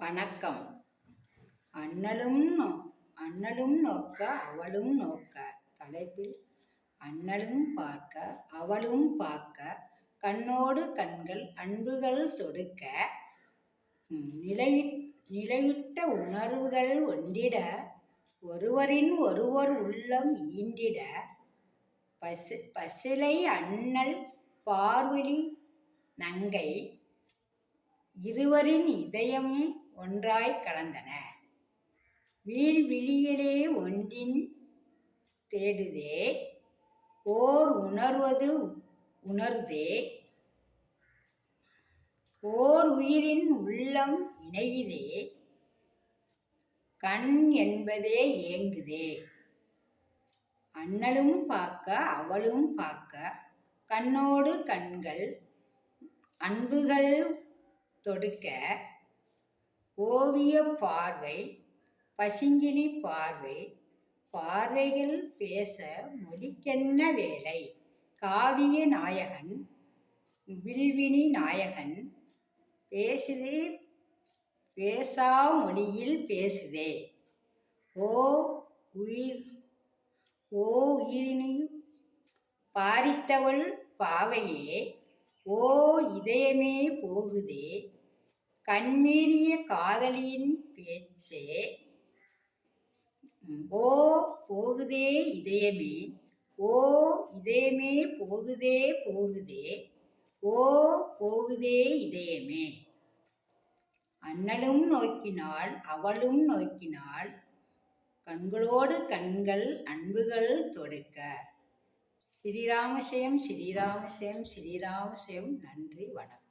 வணக்கம். அண்ணலும் நோக்க அவளும் நோக்க தலைப்பில் அண்ணலும் பார்க்க அவளும் பார்க்க கண்ணோடு கண்கள் அன்புகள் தொடுக்க நிலையிட்ட உணர்வுகள் ஒன்றிட ஒருவரின் ஒருவர் உள்ளம் ஈண்டிட பசிலை அண்ணல் பார்விழி நங்கை இருவரின் இதயமே ஒன்றாய் கலந்தன. வீழ்விழியிலே ஒன்றின் தேடுதே ஓர் உணர்தே ஓர் உயிரின் உள்ளம் இணையுதே கண் என்பதே ஏங்குதே. அண்ணலும் பார்க்க அவளும் பார்க்க கண்ணோடு கண்கள் அன்புகள் தொடுக்க ஓவிய பார்வை பசிங்கிளி பார்வைகள் பேச மொழிக்கென்ன வேலை. காவிய நாயகன் வில்வினி நாயகன் பேசுதே பேசா மொழியில் பேசுதே. உயிரினை பாரித்தவள் பாவையே ஓ இதயமே போகுதே கண்மீறிய காதலியின் பேச்சே. ஓ போகுதே இதயமே ஓ இதயமே போகுதே ஓ போகுதே இதயமே. அண்ணலும் நோக்கினாள் அவளும் நோக்கினாள் கண்களோடு கண்கள் அன்புகள் தொடுக்க. ஸ்ரீராம ஜெயம் ஸ்ரீராம ஜெயம் ஸ்ரீராம ஜெயம். நன்றி, வணக்கம்.